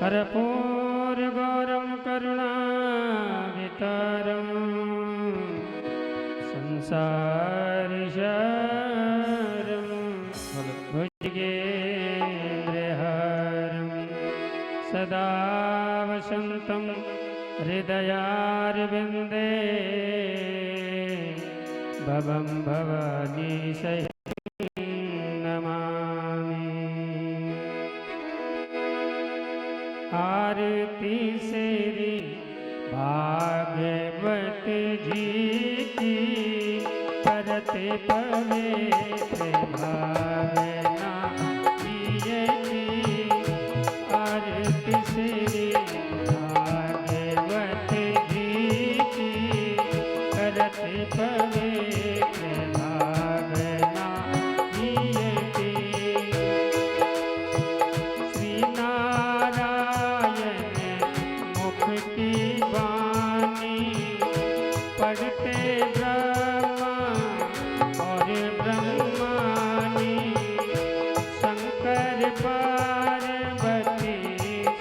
कर्पूरगौरं करुणावितारं संसारसारं भुजगेन्द्रहारं सदा वसन्तं हृदयारविन्दे भवं भवानी सहितं नमामि। आरती श्री भागवत जी की करते पवित्र भावना किए की। आरती श्री भागवत जी की करते पवित्र भावना किए की। श्री नारायण मुख की वाणी पढ़ते ब्रह्मा और ब्रह्मानी। शंकर पार्वती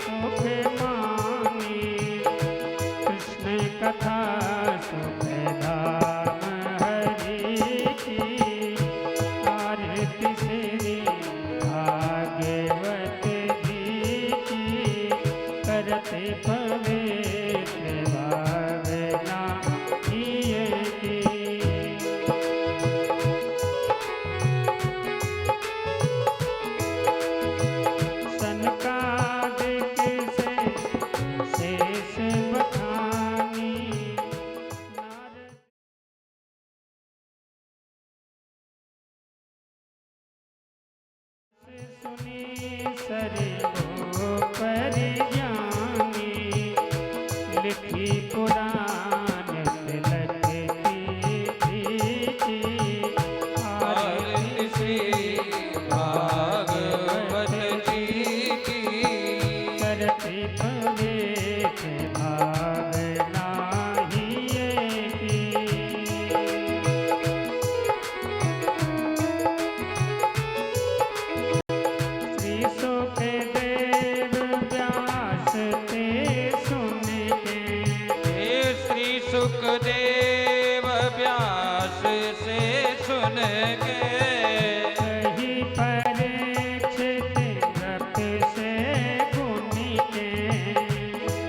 सुख मानी। कृष्ण कथा सुख धाम हरि की। आरती श्री भागवत जी की करते पवित्र भावना किए की। सनकादिक से शेष बखानी। नारद सुनी सरियो पर ज्ञानी। लिखी पुराण तिलक की। आरती श्री भागवत जी की करते पवित्र भावना हिए की। श्री सुखदेव व्यास ते सुन के। हे श्री सुखदेव व्यास से सुन के। कही परीक्षित नृप से गुण के।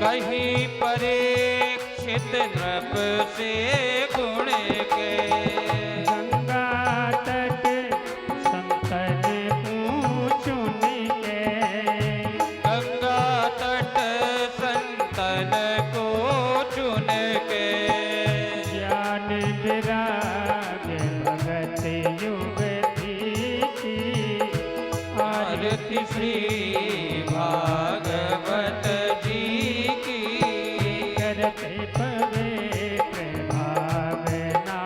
कहीं परीक्षित नृप से गुण के। गंगा तट संतन पूछुन के। गंगा तट संतन को चुन के। ज्ञान विराग भगत युवती की। आरती श्री भागवत जी की करते पवित्र भावना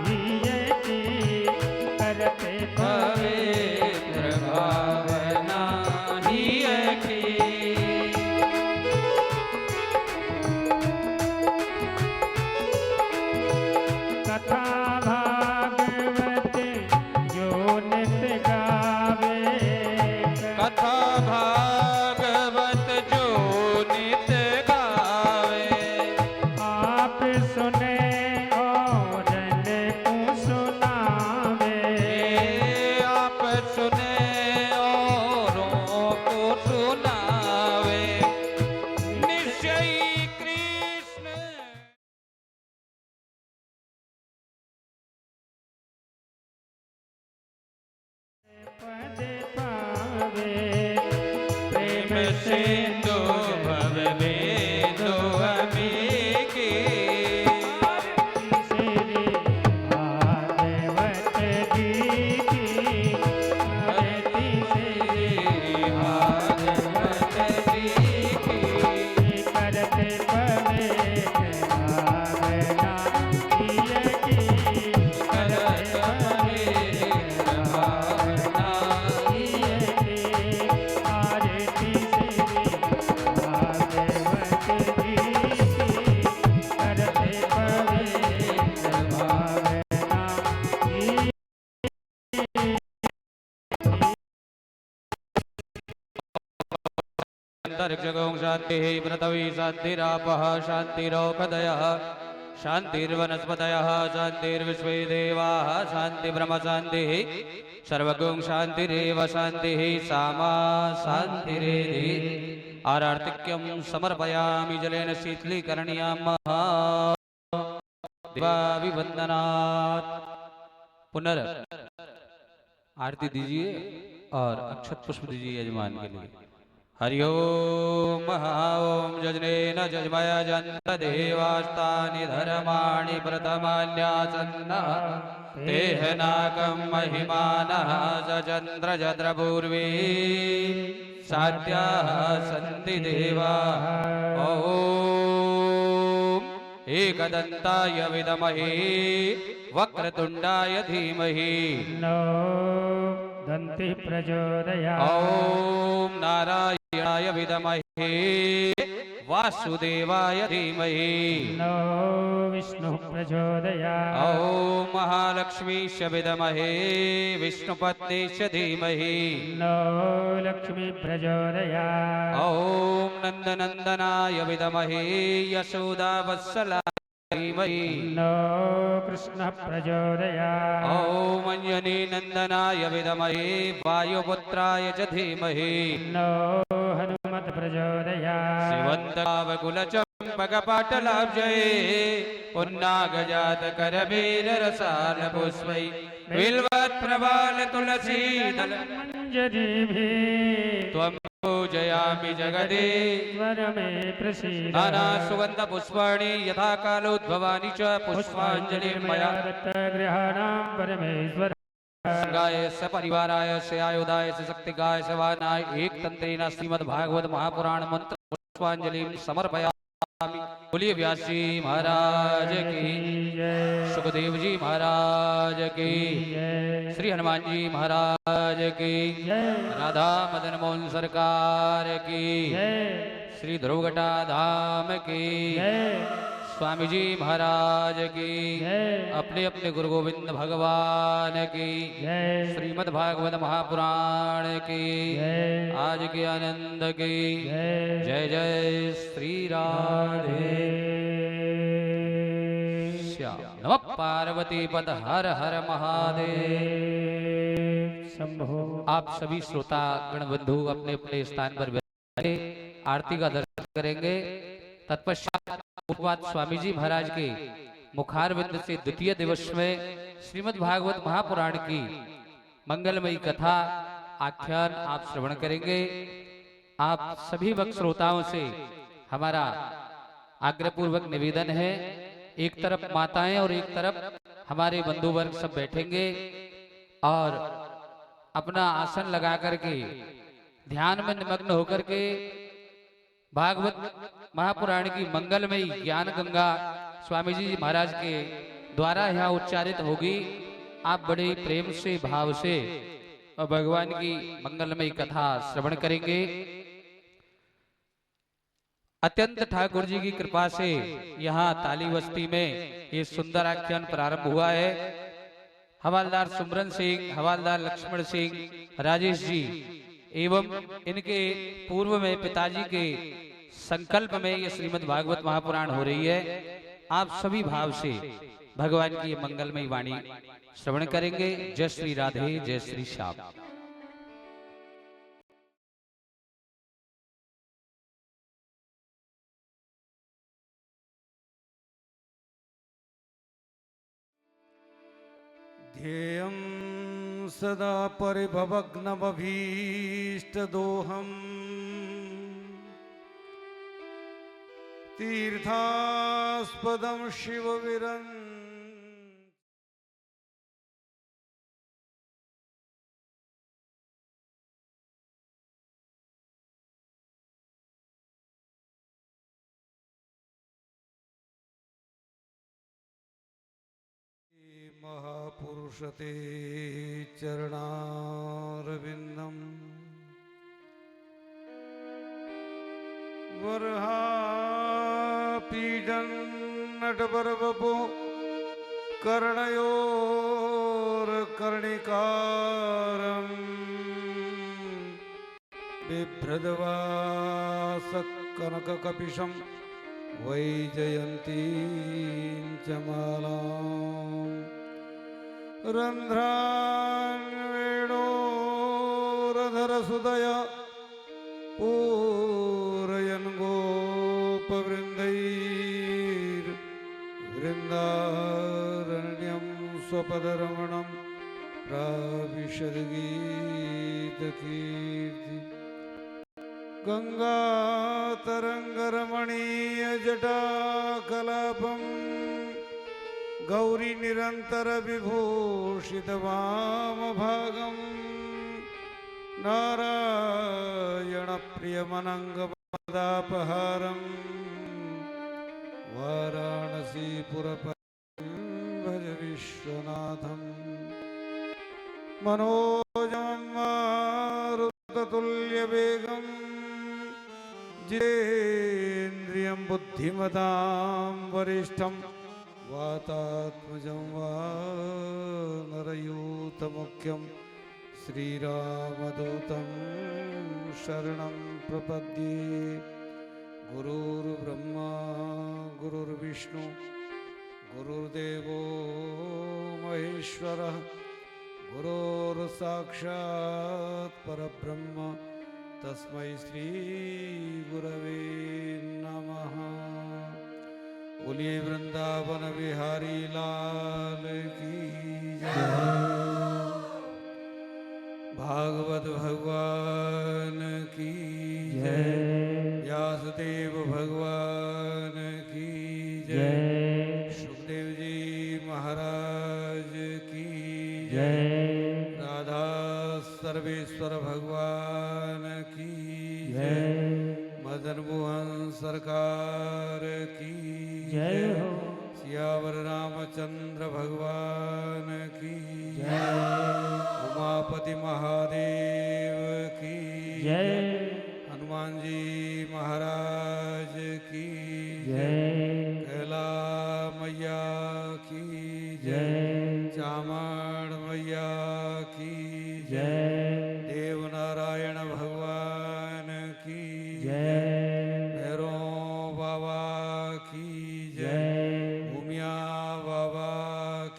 हिए की। करते पवित्र भावना हिय की। कथा भागवत जो नित गावे। कथा भागवत जो नित गावे। आप सुने और को सुनावे। आप सुने औरों को सुनावे। निश्चय शान्तिरन्तरिक्षगों शान्तिः पृथिवी शान्तिरापः शान्तिरोषधयः शान्तिर्वनस्पतयः शान्तिर्विश्वे देवाः शान्तिब्रह्म शान्तिः सर्वगुं शान्तिरेव शान्तिः सामा शान्तिरेधि आरार्तिक्यं समर्पयामि जलेन शीतलीकरणीयामः दिवाभिवन्दनात्। पुनर् आरती दीजिए और अक्षत पुष्प दीजिए यजमान के लिए। हरि ओम ओम जजनेन जजमय जन्त देवास्तानि धर्माणि प्रथमान्यासन्न तेह नागं महिमानः सचन्द्र जद्रपूर्वी साध्याः सन्ति देवाः। ओम एकदन्ताय विद्महे वक्रतुण्डाय धीमहि नो दन्ति प्रचोदयात्। ओम नारायणाय विद्महे वासुदेवाय धीमहि नो विष्णुः प्रचोदयात्। ओम महालक्ष्मीश विद्महे विष्णुपत्नीश धीमहि नो लक्ष्मी प्रचोदयात्। ओम नंदनंदनाय विद्महे यशोदावत्सलाय धीमहि नो कृष्णः प्रचोदयात्। ओम अंजनी नंदनाय विद्महे वायुपुत्राय च धीमहि नो हनुमत् प्रचोदयात्। शिवन्तकावकुलचम्पकपाटलाब्जये पुन्नागजात करवीररसाल पुष्पै बिल्वत्प्रवाल तुलसीदल मञ्जरीभिः त्वं पूजयामि जगदीश्वर वर मे प्रसीद। नाना सुगन्ध पुष्पाणि यथा कालोद्भवानि च पुष्पाञ्जलिर्मया दत्तगृहाणां परमेश्वर गाय सपरिवाराय से आयुधाय से शक्तिगाय से वाहनाय एक तंत्रेण श्रीमद्भागवत महापुराण मंत्र पुष्पांजलि समर्पयामि। बोलिए व्यास जी महाराज की, सुखदेव जी महाराज की, श्री हनुमान जी महाराज की, राधा मदन मोहन सरकार की, श्री ध्रुवघटा धाम की, स्वामी जी महाराज की, अपने अपने गुरु गोविंद भगवान की, श्रीमद् भागवत महापुराण की, आज के आनंद की। जय जय श्री राधे श्याम। नमः पार्वती पद हर हर महादेव शंभो। आप सभी श्रोता गणबंधु अपने अपने स्थान पर बैठे आरती का दर्शन करेंगे। तत्पश्चात उपवाद स्वामी जी महाराज के मुखारविंद से द्वितीय दिवस में श्रीमद् भागवत महापुराण की मंगलमयी कथा आख्यान आप श्रवण करेंगे। आप सभी भक्त श्रोताओं से हमारा आग्रहपूर्वक निवेदन है, एक तरफ माताएं और एक तरफ हमारे बंधु वर्ग सब बैठेंगे और अपना आसन लगा करके ध्यान में निमग्न होकर के भागवत महापुराण की मंगलमयी ज्ञान गंगा स्वामी जी महाराज के द्वारा यहाँ उच्चारित होगी। आप बड़े प्रेम से भाव से और भगवान की मंगलमयी कथा श्रवण करेंगे। अत्यंत ठाकुर जी की कृपा से यहाँ ताली बस्ती में ये सुंदर आख्यान प्रारंभ हुआ है। हवालदार सुमरन सिंह, हवालदार लक्ष्मण सिंह, राजेश जी एवं इनके पूर्व में पिताजी के संकल्प में ये श्रीमद् भागवत महापुराण हो रही है। आप सभी भाव से भगवान की ये मंगलमयी वाणी श्रवण करेंगे। जय श्री राधे, जय श्री श्याम। ध्येयं सदा परिभवग्नमभीष्टदोहम् तीर्थास्पदं शिवविरन् महापुरुषते चरणारविन्दम् वरहापीडं नटवरवपो कर्णयोर्कर्णिकारम् बिभ्रद्वासकनककपिशं वैजयन्तीं च मालाम् रन्ध्रान्वेणोरधरसुदया पूरयन् गोपवृन्दैर्वृन्दारण्यं स्वपदरमणं प्राविशद्गीतकीर्ति गङ्गातरङ्गरमणीयजटाकलापम् गौरीनिरन्तरविभूषितवामभागम् नारायणप्रियमनङ्गपदापहारम् वाराणसीपुरपतिं भज विश्वनाथम् मनोजं मारुततुल्यवेगम् जितेन्द्रियं बुद्धिमतां वरिष्ठं वातात्मजं वानरयूतमुख्यं श्रीरामदूतं शरणं प्रपद्ये गुरुर्ब्रह्मा गुरुर्विष्णु गुरुर्देवो महेश्वरः गुरुर्साक्षात् परब्रह्म तस्मै श्री गुरवे नमः। बोलिए वृंदावन बिहारी लाल की जय। भागवत भगवान की जय। व्यासदेव भगवान की जय। सुखदेव जी महाराज की जय। राधा सर्वेश्वर भगवान की जय। मदन मोहन सरकार की जय हो। सियावर रामचंद्र भगवान की जय। उमापति महादेव की जय। हनुमान जी महाराज की जय। कैला मैया की जय। चामड़ मैया की जय। देवनारायण भगवान की जय। भैरों बाबा की जय। उमिया बाबा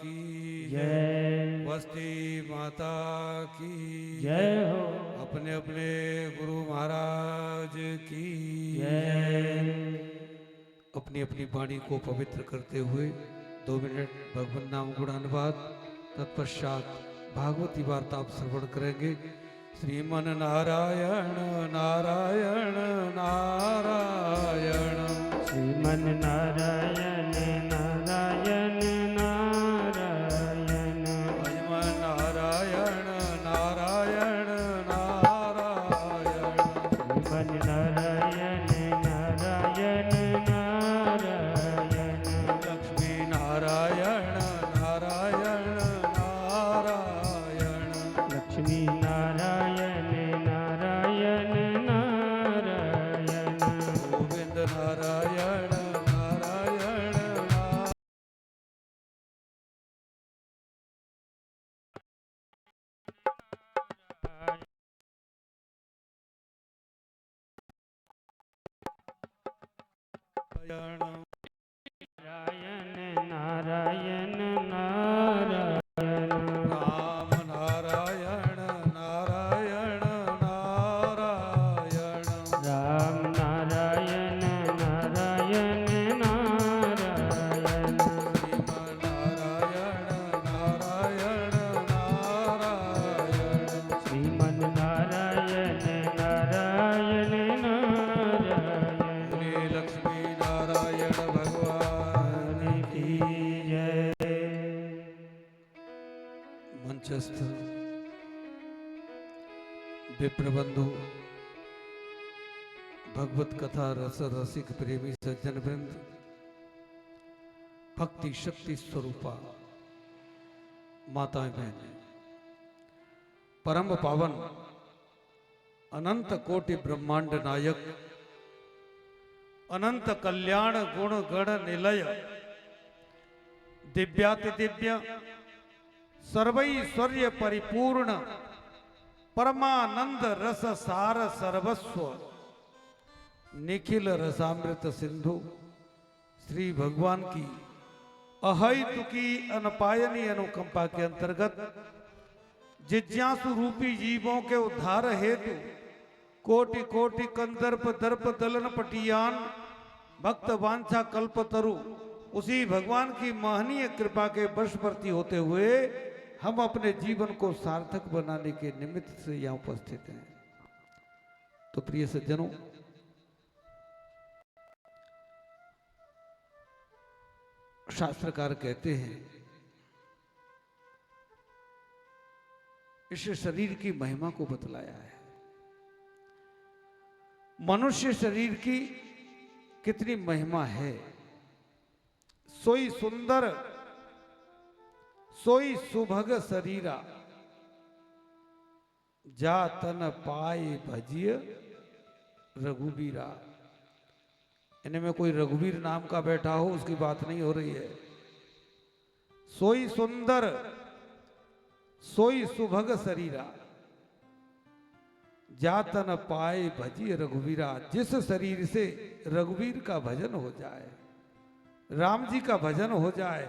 की जय। बस्ती माता की जय हो। अपने अपने गुरु महाराज की जय। अपनी अपनी वाणी को पवित्र करते हुए 2 मिनट भगवान नाम गुणानुवाद तत्पश्चात भागवती वार्ता आप श्रवण करेंगे। श्रीमन नारायण नारायण नारायण। श्रीमन नारायण नारायण नारायण। श्रीमन नारायण नारायण नारायण। श्रीमन नारायण नारायण नारायण। लक्ष्मी नारायण नारायण नारायण। लक्ष्मी नारायण नारायण नारायण। गोविंद नारायण नारायण नारायण। नारायण नारायण नारायण। राम नारायण नारायण नारायण। राम नारायण नारायण नारायण। श्रीमन नारायण नारायण नारायण। श्रीमन नारायण नारायण नारायण। श्री लक्ष्मी नारायण भगवान की जय। मंचस्थ विप्रबंधु भगवत कथा रस रसिक प्रेमी सज्जन वृंद भक्ति शक्ति स्वरूपा माताएं बहनें परम पावन अनंत कोटि ब्रह्मांड नायक अनंत कल्याण गुण गण निलय दिव्याति दिव्य सर्वैश्वर्य परिपूर्ण परमानंद रस सार सर्वस्व निखिल रसामृत सिंधु श्री भगवान की अहैतुकी अनपायनी अनुकंपा के अंतर्गत जिज्ञासु रूपी जीवों के उद्धार हेतु कोटि कोटि कंदर्प दर्प दलन पटियान भक्त वांछा कल्पतरु उसी भगवान की महनीय कृपा के वशवर्ती होते हुए हम अपने जीवन को सार्थक बनाने के निमित्त से यहाँ उपस्थित हैं। तो प्रिय सज्जनों, शास्त्रकार कहते हैं इस शरीर की महिमा को बतलाया है। मनुष्य शरीर की कितनी महिमा है। सोई सुंदर सोई सुभग शरीरा जा तन पाए भजिय रघुबीरा। इनमें कोई रघुवीर नाम का बैठा हो उसकी बात नहीं हो रही है। सोई सुंदर सोई सुभग शरीरा जातन पाए भजिय रघुवीरा। जिस शरीर से रघुवीर का भजन हो जाए, राम जी का भजन हो जाए,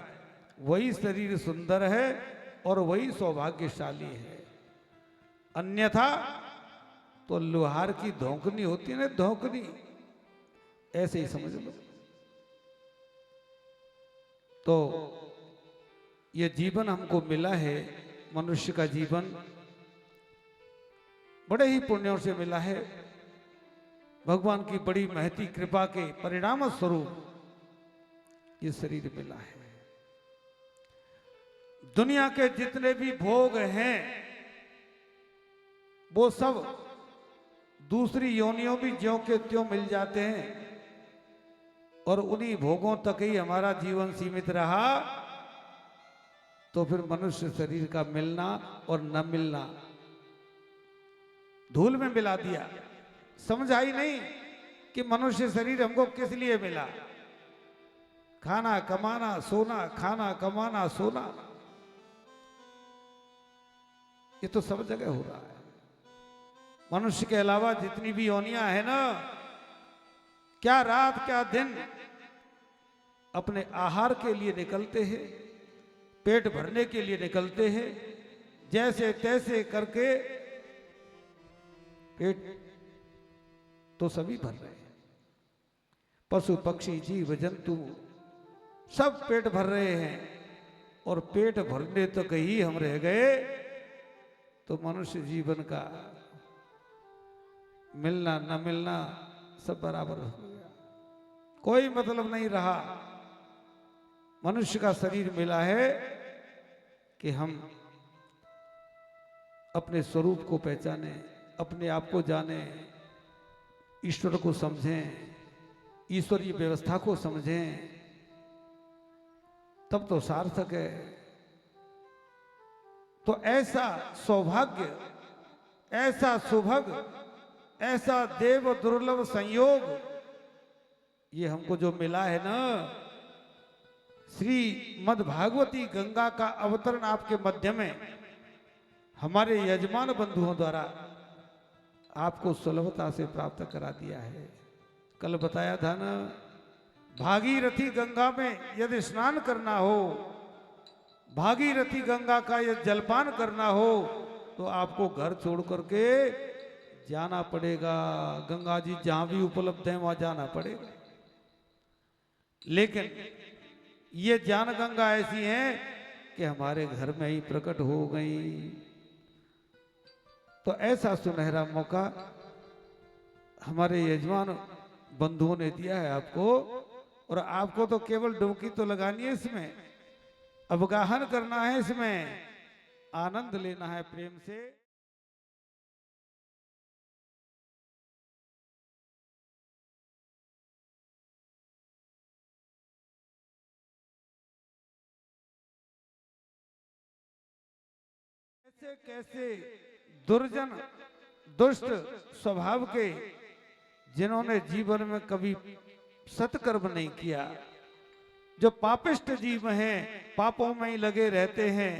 वही शरीर सुंदर है और वही सौभाग्यशाली है। अन्यथा तो लोहार की धोकनी होती है ना, धोकनी, ऐसे ही समझ लो। तो ये जीवन हमको मिला है, मनुष्य का जीवन बड़े ही पुण्यों से मिला है। भगवान की बड़ी महती कृपा के परिणाम स्वरूप ये शरीर मिला है। दुनिया के जितने भी भोग हैं वो सब दूसरी योनियों भी ज्यों के त्यों मिल जाते हैं और उन्हीं भोगों तक ही हमारा जीवन सीमित रहा। तो फिर मनुष्य शरीर का मिलना और न मिलना धूल में मिला दिया। समझ आई नहीं कि मनुष्य शरीर हमको किस लिए मिला। खाना कमाना सोना, खाना कमाना सोना, ये तो सब जगह हो रहा है। मनुष्य के अलावा जितनी भी योनियां है ना, क्या रात क्या दिन अपने आहार के लिए निकलते हैं, पेट भरने के लिए निकलते हैं। जैसे तैसे करके पेट तो सभी भर रहे हैं। पशु पक्षी जीव जंतु सब पेट भर रहे हैं और पेट भरने तक ही हम रह गए। तो मनुष्य जीवन का मिलना न मिलना सब बराबर हो गया, कोई मतलब नहीं रहा। मनुष्य का शरीर मिला है कि हम अपने स्वरूप को पहचाने, अपने आप को जाने, ईश्वर को समझें, ईश्वरीय व्यवस्था को समझें, तब तो सार्थक है। तो ऐसा सौभाग्य, ऐसा सुभग, ऐसा देव दुर्लभ संयोग ये हमको जो मिला है ना, श्री मद भागवती गंगा का अवतरण आपके मध्य में हमारे यजमान बंधुओं द्वारा आपको सुलभता से प्राप्त करा दिया है। कल बताया था ना, भागीरथी गंगा में यदि स्नान करना हो, भागीरथी गंगा का यदि जलपान करना हो, तो आपको घर छोड़ करके जाना पड़ेगा। गंगा जी जहां भी उपलब्ध है वहां जाना पड़ेगा। लेकिन ये ज्ञान गंगा ऐसी है कि हमारे घर में ही प्रकट हो गई। तो ऐसा सुनहरा मौका हमारे यजमान बंधुओं ने दिया है आपको, और आपको तो केवल डुबकी तो लगानी है, इसमें अवगाहन करना है, इसमें आनंद लेना है प्रेम से। कैसे कैसे दुर्जन दुष्ट स्वभाव के, जिन्होंने जीवन में कभी सत्कर्म नहीं किया, जो पापिष्ट जीव हैं, पापों में ही लगे रहते हैं,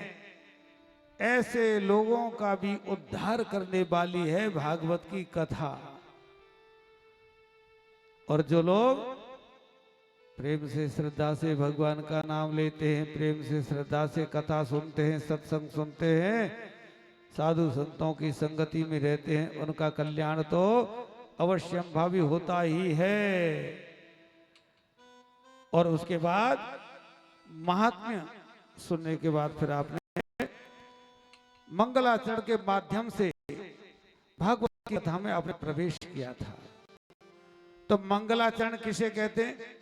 ऐसे लोगों का भी उद्धार करने वाली है भागवत की कथा। और जो लोग प्रेम से श्रद्धा से भगवान का नाम लेते हैं, प्रेम से श्रद्धा से कथा सुनते हैं, सत्संग सुनते हैं, साधु संतों की संगति में रहते हैं, उनका कल्याण तो अवश्यंभावी होता ही है। और उसके बाद महात्म्य सुनने के बाद फिर आपने मंगलाचरण के माध्यम से भागवत की कथा में आपने प्रवेश किया था। तो मंगलाचरण किसे कहते हैं?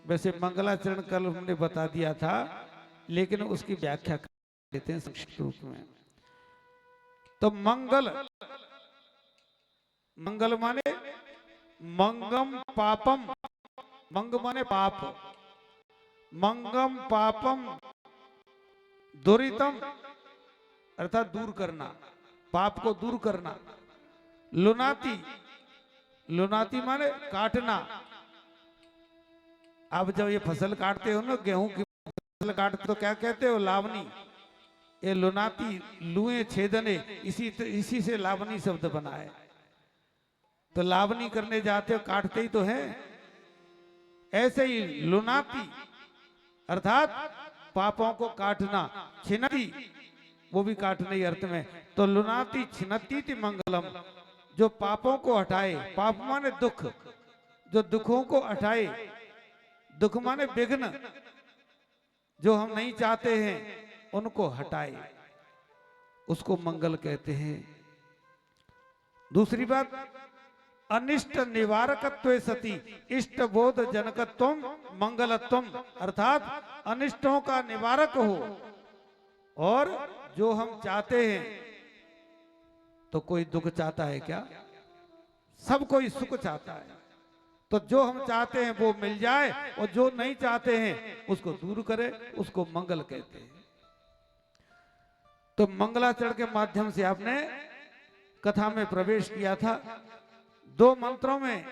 वैसे मंगलाचरण कल हमने बता दिया था, लेकिन उसकी व्याख्या कर देते हैं संक्षिप्त रूप में। तो मंगल, मंगल माने मंगम पापम, मंग माने पाप, मंगम पापम दुरितम अर्थात दूर करना, पाप को दूर करना। लुनाती, लुनाती माने काटना। अब जब ये फसल काटते हो ना, गेहूं की फसल काटते तो क्या कहते हो? लावनी। ये लुनाती, लुए छेदने, इसी से लावनी शब्द बना है। तो लावनी करने जाते हो, काटते ही तो हैं। ऐसे ही लुनाती अर्थात पापों को काटना, छिनती वो भी काटने ही अर्थ में। तो लुनाती छिनती थी मंगलम, जो पापों को हटाए। पाप माने दुख, जो दुखों को हटाए। दुख माने विघ्न, जो हम नहीं चाहते हैं उनको हटाए, उसको मंगल कहते हैं। दूसरी बात, अनिष्ट निवारकत्व सती इष्ट बोध जनकत्वम मंगलत्वम, अर्थात अनिष्टों का निवारक हो। और जो हम चाहते हैं, तो कोई दुख चाहता है क्या? सब कोई सुख चाहता है। तो जो हम चाहते हैं वो मिल जाए, और जो नहीं चाहते हैं उसको दूर करे, उसको मंगल कहते हैं। तो मंगलाचरण के माध्यम से आपने कथा में प्रवेश किया था। 2 मंत्रों में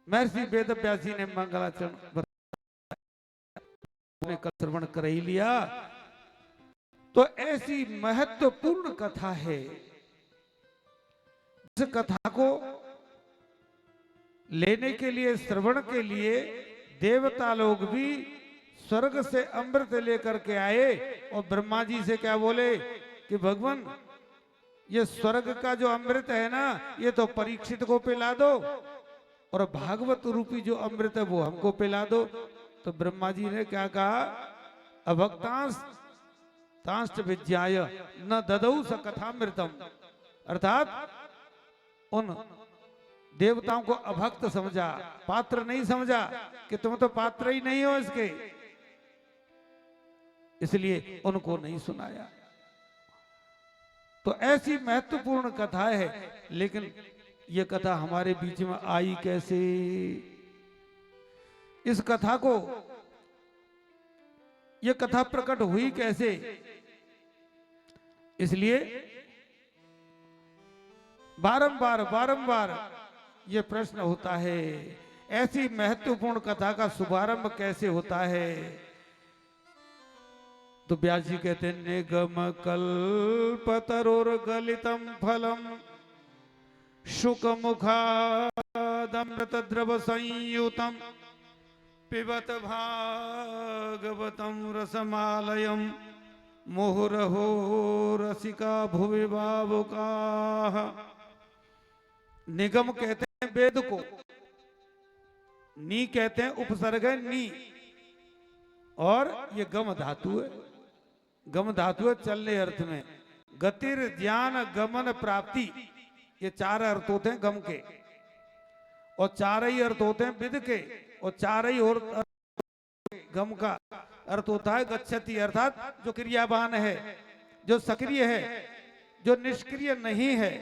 महर्षि वेदव्यास जी ने मंगलाचरण कल श्रवण कर ही लिया। तो ऐसी महत्वपूर्ण कथा है, इस कथा को लेने के लिए, श्रवण के लिए देवता लोग भी स्वर्ग से अमृत लेकर के आए। और ब्रह्मा जी से क्या बोले कि भगवान, ये स्वर्ग का जो अमृत है ना, ये तो परीक्षित को पिला दो, और भागवत रूपी जो अमृत है वो हमको पिला दो। तो ब्रह्मा जी ने क्या कहा? अभक्तांश तांष्ट विद्याय न ददौ स कथामृतम, अर्थात उन देवताओं को अभक्त समझा, पात्र नहीं समझा कि तुम तो पात्र ही नहीं हो इसके, इसलिए उनको नहीं सुनाया। तो ऐसी महत्वपूर्ण कथा है, लेकिन ये कथा हमारे बीच में आई कैसे? इस कथा को, ये कथा प्रकट हुई कैसे? इसलिए बारंबार बारंबार ये प्रश्न होता है, ऐसी महत्वपूर्ण कथा का शुभारंभ कैसे होता है? तो व्यास जी कहते हैं, निगम कल्पतरोर्गलितम फलम शुक मुखादमृत द्रव संयुतम पिबत भागवतम रसमालयम मुहुरहो रसिका भुवि भावुकाः। निगम कहते हैं वेद को, नी कहते हैं उपसर्ग है नी, और ये गम धातु है। गम धातु है चलने अर्थ में। गतिर ज्ञान गमन प्राप्ति, ये 4 अर्थ होते हैं गम के, और 4 ही अर्थ होते हैं विद के, और 4 ही और गम का अर्थ होता है गच्छति, अर्थात जो क्रियावान है, जो सक्रिय है, जो निष्क्रिय नहीं है।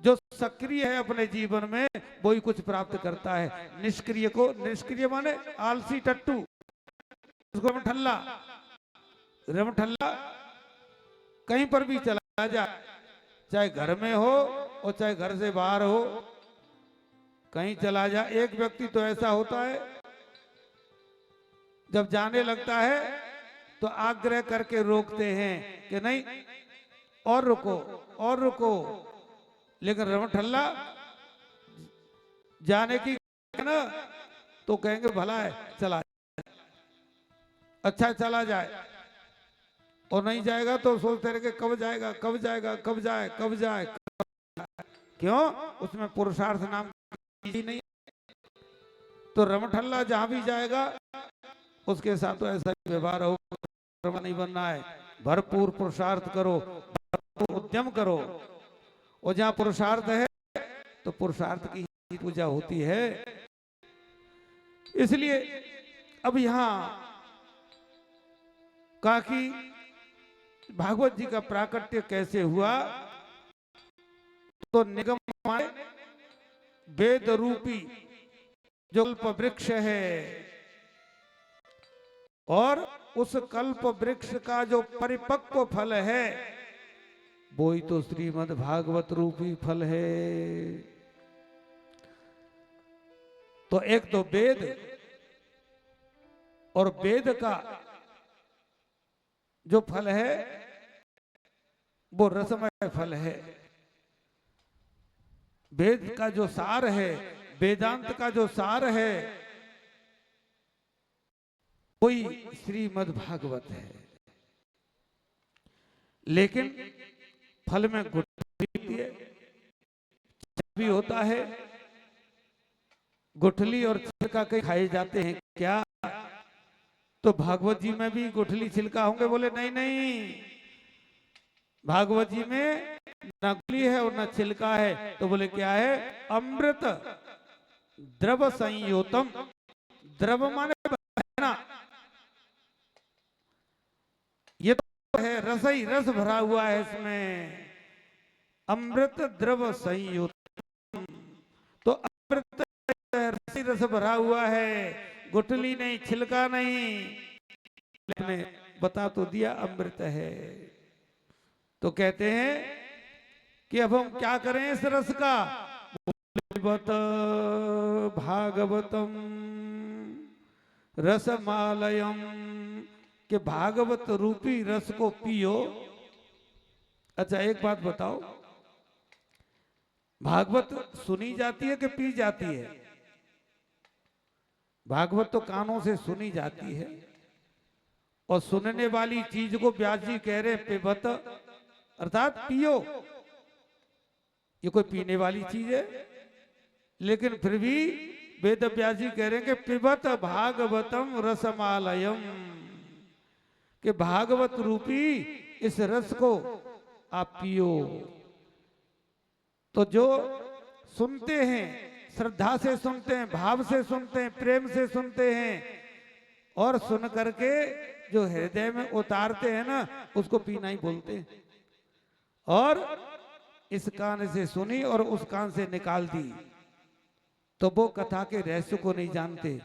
जो सक्रिय है अपने जीवन में वही कुछ प्राप्त करता है। निष्क्रिय को, निष्क्रिय माने आलसी टट्टू, उसको रमठल्ला, रमठल्ला कहीं पर भी चला जाए, चाहे घर में हो और चाहे घर से बाहर हो, कहीं चला जाए। एक व्यक्ति तो ऐसा होता है, जब जाने लगता है तो आग्रह करके रोकते हैं कि नहीं और रुको और रुको, लेकिन रमठल्ला जाने की ना तो कहेंगे भला है चला जाए, अच्छा चला जाए, और नहीं जाएगा तो सोचते रहे कब जाएगा कब जाएगा कब जाए कब जाए, क्यों? उसमें पुरुषार्थ नाम की नहीं। तो रमठल्ला जहां भी जाएगा उसके साथ तो ऐसा व्यवहार हो, नहीं बनना है। भरपूर पुरुषार्थ करो, भरपूर उद्यम करो, और जहां पुरुषार्थ है तो पुरुषार्थ की पूजा होती है। इसलिए अब यहां कहा कि भागवत जी का प्राकट्य कैसे हुआ, तो निगम वेद रूपी जो कल्प वृक्ष है, और उस कल्प वृक्ष का जो परिपक्व फल है वो ही तो श्रीमद् भागवत रूपी फल है। तो एक तो वेद, और वेद का जो फल है वो रसमय फल है। वेद का जो सार है, वेदांत का जो सार है, वही श्रीमद् भागवत है। लेकिन फल में गुठली भी होता है, गुठली और छिलका के खाए जाते हैं क्या? तो भागवत जी में भी गुठली छिलका होंगे? बोले नहीं नहीं, भागवत जी में न गुठली है और न छिलका है। तो बोले क्या है? अमृत द्रव संयोतम। द्रव माने बहना, ये तो है रस ही रस भरा हुआ है इसमें। अमृत द्रव संयोतम, तो अमृत रस ही रस भरा हुआ है, गुठली नहीं, छिलका नहीं। ने बता तो दिया अमृत है। तो कहते हैं कि अब हम क्या करें इस रस का? भागवतम रसमालयम, कि भागवत रूपी रस को पियो। अच्छा एक बात बताओ, भागवत सुनी जाती है कि पी जाती है? भागवत तो कानों से सुनी जाती है, और सुनने वाली चीज को व्यास जी कह रहे पिबत, अर्थात पियो। ये कोई पीने वाली चीज है, लेकिन फिर भी वेद व्यास जी कह रहे हैं कि पिबत भागवतम रसमालयम, कि भागवत रूपी इस रस को आप पियो। तो जो सुनते हैं, श्रद्धा से सुनते हैं, भाव से सुनते हैं, प्रेम से सुनते हैं, और सुन करके जो हृदय में उतारते हैं ना, उसको पीना ही बोलते हैं। और इस कान से सुनी और उस कान से निकाल दी, तो वो कथा के रहस्य को नहीं जानते,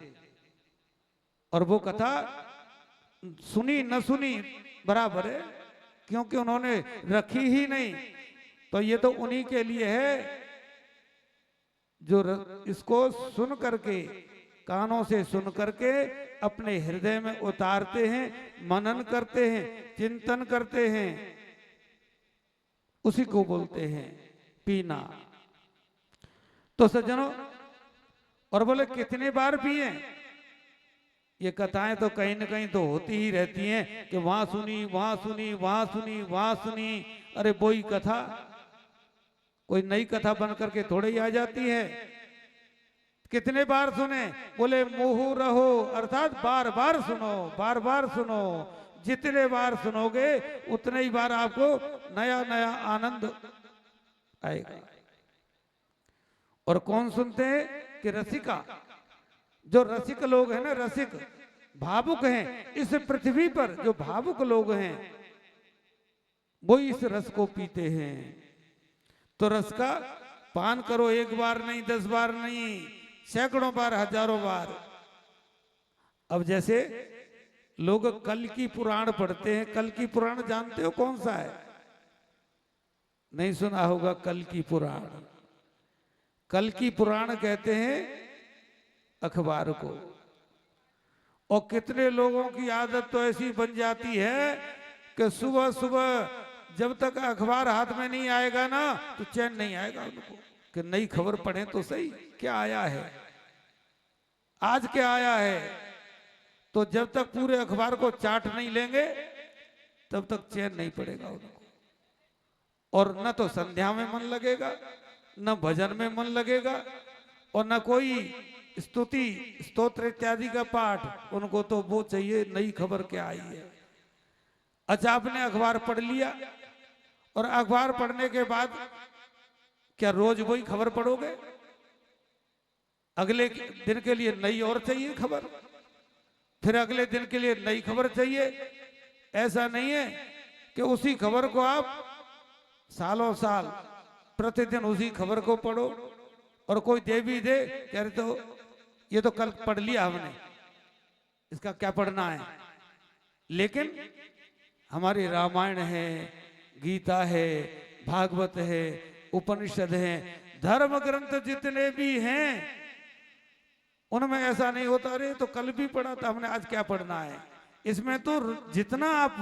और वो कथा सुनी न सुनी बराबर है, क्योंकि उन्होंने रखी ही नहीं। तो ये तो उन्हीं के लिए है जो इसको सुन करके, कानों से सुन करके अपने हृदय में उतारते हैं, मनन करते हैं, चिंतन करते हैं, उसी को बोलते हैं पीना। तो सज्जनों, और बोले कितने बार पिए? ये कथाएं तो कहीं न कहीं तो होती ही रहती हैं कि वहां सुनी, वहां सुनी, वहां सुनी, वहां सुनी। अरे वही कथा कोई नई कथा बन करके थोड़े ही आ जाती है। कितने बार सुने? बोले मुहु रहो, अर्थात बार बार सुनो, बार बार सुनो। जितने बार सुनोगे उतने ही बार आपको नया नया आनंद आएगा। और कौन सुनते हैं? कि रसिका, जो रसिक लोग हैं ना, रसिक भावुक हैं, इस पृथ्वी पर जो भावुक लोग हैं वो इस रस को पीते हैं। तो रस का पान करो, एक बार नहीं, 10 बार नहीं, सैकड़ों बार, हजारों बार। अब जैसे लोग कल की पुराण पढ़ते हैं, कल की पुराण जानते हो कौन सा है? नहीं सुना होगा कल की पुराण। कल की पुराण कहते हैं अखबार को, और कितने लोगों की आदत तो ऐसी बन जाती है कि सुबह सुबह जब तक अखबार हाथ में नहीं आएगा ना तो चैन नहीं आएगा उनको कि नई खबर पढ़े तो सही क्या आया है, आज क्या आया है। तो जब तक पूरे अखबार को चाट नहीं लेंगे तब तक चैन नहीं पड़ेगा उनको। और न तो संध्या में मन लगेगा, न भजन में मन लगेगा, और न कोई स्तुति स्तोत्र इत्यादि का पाठ। उनको तो वो चाहिए नई खबर क्या आई है। अच्छा, आपने अखबार पढ़ लिया और अखबार पढ़ने के बाद क्या रोज वही खबर पढ़ोगे? अगले दिन के लिए नई और चाहिए खबर, फिर अगले दिन के लिए नई खबर चाहिए। ऐसा नहीं है कि उसी खबर को आप सालों साल प्रतिदिन उसी खबर को पढ़ो और कोई दे भी दे कह रहे तो ये तो कल पढ़ लिया हमने, इसका क्या पढ़ना है। लेकिन हमारी रामायण है, गीता है, भागवत है, उपनिषद है, धर्म ग्रंथ जितने भी हैं उनमें ऐसा नहीं होता अरे तो कल भी पढ़ा था हमने, आज क्या पढ़ना है। इसमें तो जितना आप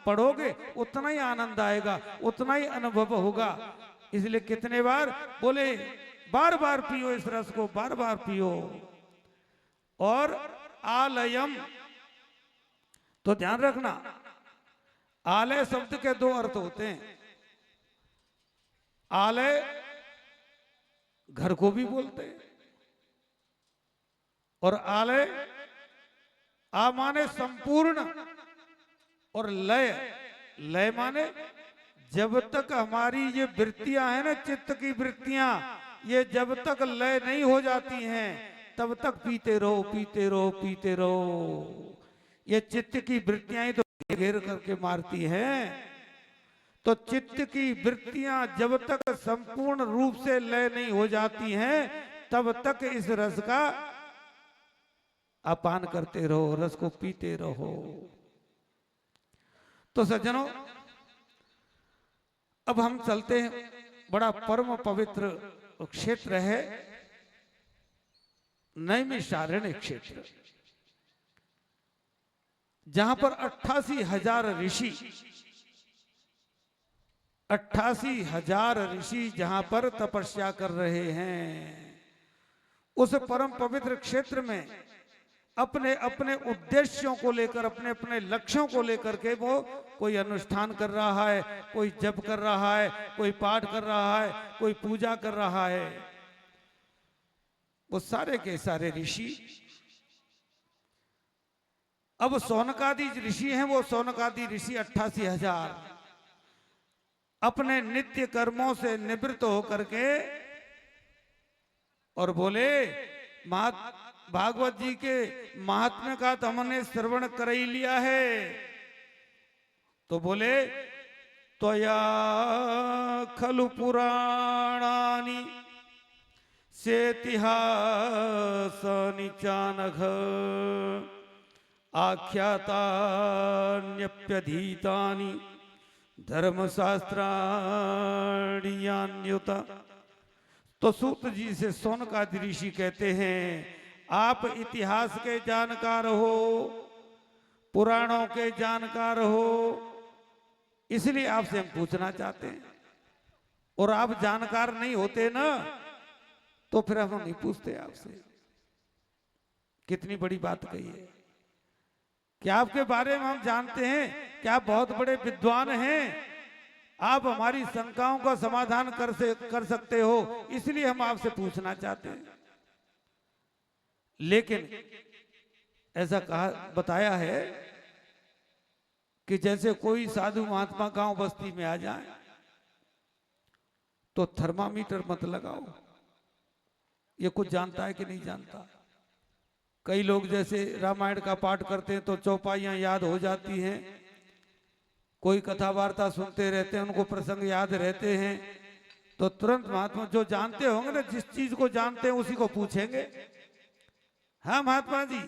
पढ़ोगे उतना ही आनंद आएगा, उतना ही अनुभव होगा। इसलिए कितने बार बोले बार बार पियो इस रस को, बार बार पियो। और आलयम, तो ध्यान रखना, आलय शब्द के दो अर्थ होते हैं। आलय घर को भी बोलते हैं और आलय आ माने संपूर्ण और लय, लय माने जब तक हमारी ये वृत्तियां हैं ना, चित्त की वृत्तियां, ये जब तक लय नहीं हो जाती हैं तब तक पीते रहो पीते रहो पीते रहो। ये चित्त की वृत्तियां ही तो घेर करके मारती हैं। तो चित्त की वृत्तियां जब तक संपूर्ण रूप से लय नहीं हो जाती हैं तब तक इस रस का अपान करते रहो, रस को पीते रहो। तो सज्जनों, अब हम चलते हैं, बड़ा परम पवित्र क्षेत्र है नैमिषारण्य क्षेत्र, जहां पर 88,000 ऋषि, 88,000 ऋषि जहां पर तपस्या कर रहे हैं। उस परम पवित्र क्षेत्र में अपने अपने उद्देश्यों को लेकर, अपने अपने लक्ष्यों को लेकर के वो कोई अनुष्ठान कर रहा है, कोई जप कर रहा है, कोई पाठ कर रहा है, कोई पूजा कर रहा है। वो सारे के सारे ऋषि, अब सौनकादि ऋषि हैं, वो सौनकादि ऋषि 88,000 अपने नित्य कर्मों से निवृत्त होकर के और बोले भागवत जी के महात्म्य का तो हमने श्रवण कर ही लिया है। तो बोले त्वया खलु पुराणानि सेतिहासानि चानघ आख्यातान्यप्यधीतानि धर्मशास्त्राणि यान्युत। तो सूत जी से सौनकादि ऋषि कहते हैं आप इतिहास के जानकार हो, पुराणों के जानकार हो, इसलिए आपसे हम पूछना चाहते हैं। और आप जानकार नहीं होते ना तो फिर हम नहीं पूछते आपसे। कितनी बड़ी बात कही है कि आपके बारे में हम जानते हैं कि आप बहुत बड़े विद्वान हैं, आप हमारी शंकाओं का समाधान कर सकते हो, इसलिए हम आपसे पूछना चाहते हैं। लेकिन ऐसा कहा बताया है कि जैसे कोई साधु महात्मा गांव बस्ती में आ जाए तो थर्मामीटर मत लगाओ, ये कुछ जानता है कि नहीं जानता। कई लोग जैसे रामायण का पाठ करते हैं तो चौपाइयां याद हो जाती हैं, कोई कथा वार्ता सुनते रहते हैं, उनको प्रसंग याद रहते हैं, तो तुरंत महात्मा जो जानते होंगे ना, जिस चीज को जानते हैं उसी को पूछेंगे, हाँ महात्मा जी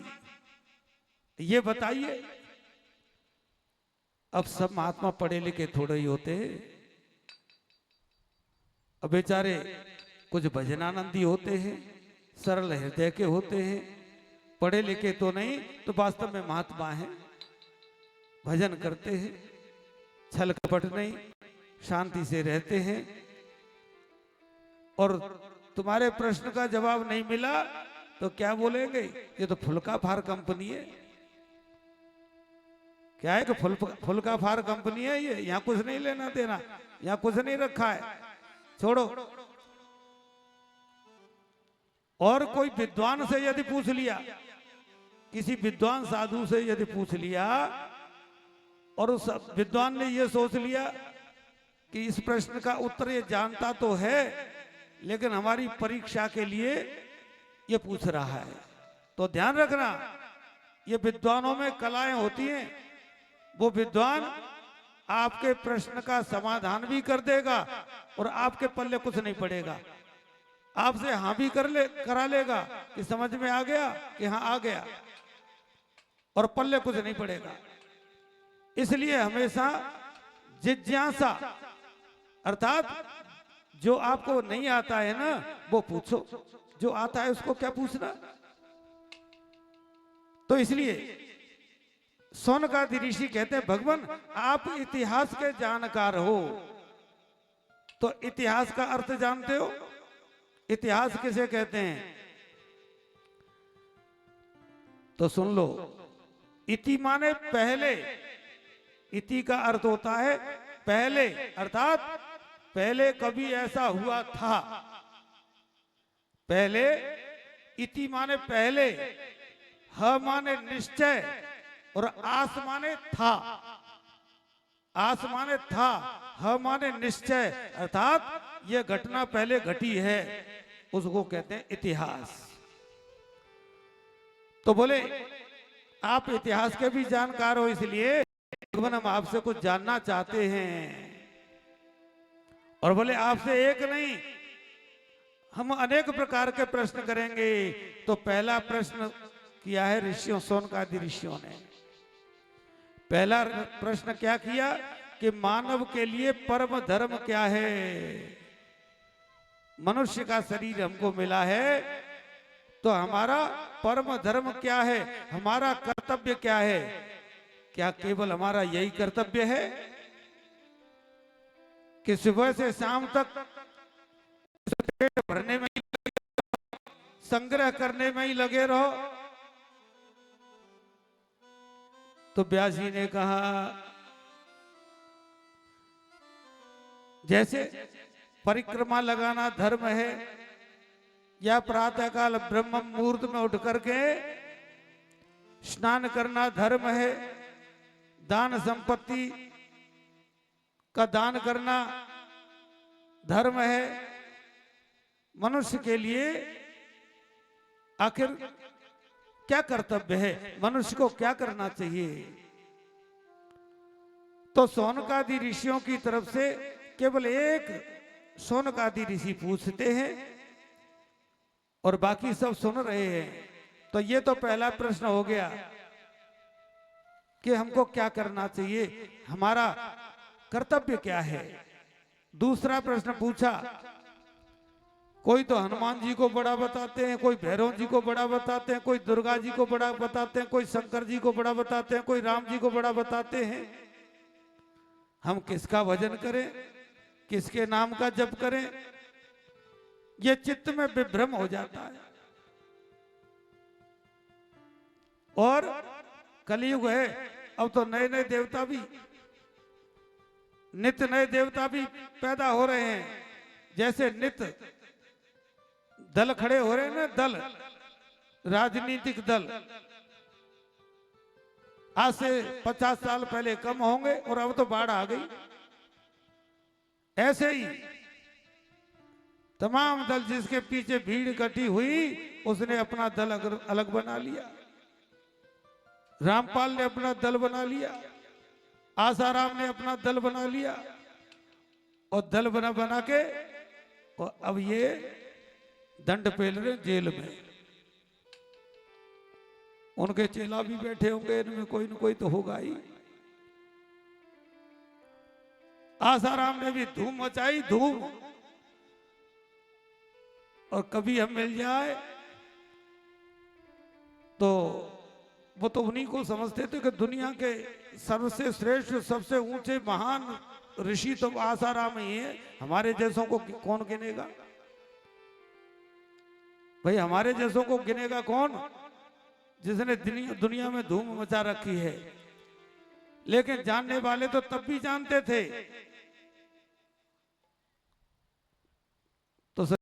ये बताइए। अब सब महात्मा पढ़े लिखे थोड़े ही होते हैं, अब बेचारे कुछ भजनानंदी होते हैं, सरल हृदय के होते हैं, पढ़े लिखे तो नहीं, तो वास्तव में महात्मा हैं, भजन करते हैं, छल कपट नहीं, शांति से रहते हैं। और तुम्हारे प्रश्न का जवाब नहीं मिला तो क्या बोलेंगे, ये तो फुल्का फार कंपनी है। क्या है कि फुल्का फार कंपनी है ये, यहाँ कुछ नहीं लेना देना, यहाँ कुछ नहीं रखा है, छोड़ो। और कोई विद्वान से यदि पूछ लिया, किसी विद्वान साधु से यदि पूछ लिया, और उस विद्वान ने ये सोच लिया कि इस प्रश्न का उत्तर ये जानता तो है, लेकिन हमारी परीक्षा के लिए ये पूछ रहा है, तो ध्यान रखना, ये विद्वानों में कलाएं होती हैं। वो विद्वान आपके प्रश्न का समाधान भी कर देगा और आपके पल्ले कुछ नहीं पड़ेगा, आपसे हाँ भी करा लेगा कि समझ में आ गया, कि हाँ आ गया, और पल्ले कुछ नहीं पड़ेगा। इसलिए हमेशा जिज्ञासा, अर्थात जो आपको नहीं आता है ना वो पूछो, जो आता है उसको क्या पूछना। तो इसलिए सोनकादि ऋषि कहते हैं, भगवान आप इतिहास के जानकार हो, तो इतिहास का अर्थ जानते हो? इतिहास किसे कहते हैं? तो सुन लो, इति माने पहले, इति का अर्थ होता है पहले, अर्थात पहले कभी ऐसा हुआ था। पहले, इति माने पहले, ह माने निश्चय, और आस माने था। आस माने था, ह माने निश्चय, अर्थात यह घटना पहले घटी है, उसको कहते हैं इतिहास। तो बोले आप इतिहास के भी जानकार हो, इसलिए भगवान हम आपसे कुछ जानना चाहते हैं। और बोले आपसे एक नहीं, हम अनेक प्रकार के प्रश्न करेंगे। तो पहला प्रश्न किया है ऋषियों, सोनकादि ऋषियों ने पहला प्रश्न क्या किया कि मानव के लिए परम धर्म क्या है। मनुष्य का शरीर हमको मिला है, तो हमारा परम धर्म क्या है, हमारा कर्तव्य क्या है। क्या केवल हमारा यही कर्तव्य है कि सुबह से शाम तक पेट भरने में ही संग्रह करने में ही लगे रहो? तो व्यास जी ने कहा, जैसे परिक्रमा लगाना धर्म है, या प्रातःकाल ब्रह्म मुहूर्त में उठ करके स्नान करना धर्म है, दान संपत्ति का दान करना धर्म है। मनुष्य के लिए आखिर क्या कर्तव्य है, मनुष्य को क्या करना चाहिए। तो सोनकादि ऋषियों की तरफ से केवल एक सोनकादि ऋषि पूछते हैं और बाकी सब सुन रहे हैं। तो ये तो पहला प्रश्न हो गया कि हमको क्या करना चाहिए, हमारा कर्तव्य क्या है। दूसरा प्रश्न पूछा, कोई तो हनुमान जी को बड़ा बताते हैं, कोई भैरव जी को बड़ा बताते हैं, कोई दुर्गा जी को बड़ा बताते हैं, कोई शंकर जी को बड़ा बताते हैं, कोई राम जी को बड़ा बताते हैं। हम किसका भजन करें, किसके नाम का जप करें, ये चित्त में विभ्रम हो जाता है। और कलयुग है, अब तो नए नए देवता भी, नित्य नए देवता भी पैदा हो रहे हैं। जैसे नित्य दल खड़े हो रहे हैं ना, दल, राजनीतिक दल, आज से 50 साल पहले कम होंगे और अब तो बाढ़ आ गई। ऐसे ही तमाम दल जिसके पीछे भीड़ इकट्ठी हुई, उसने अपना दल अलग बना लिया। रामपाल ने अपना दल बना लिया, आसाराम ने अपना दल बना लिया, और दल बना के और अब ये दंड पेल रहे जेल में। उनके चेला भी बैठे होंगे, इनमें कोई न कोई तो होगा ही। आसाराम ने भी धूम मचाई, धूम। और कभी हम मिल जाए तो वो तो उन्हीं को समझते थे कि दुनिया के सबसे श्रेष्ठ सबसे ऊंचे महान ऋषि तो आसाराम ही है, हमारे जैसों को कौन गिनेगा भाई, हमारे जैसों को गिनेगा कौन, जिसने दुनिया में धूम मचा रखी है। लेकिन जानने वाले तो तब भी जानते थे। तो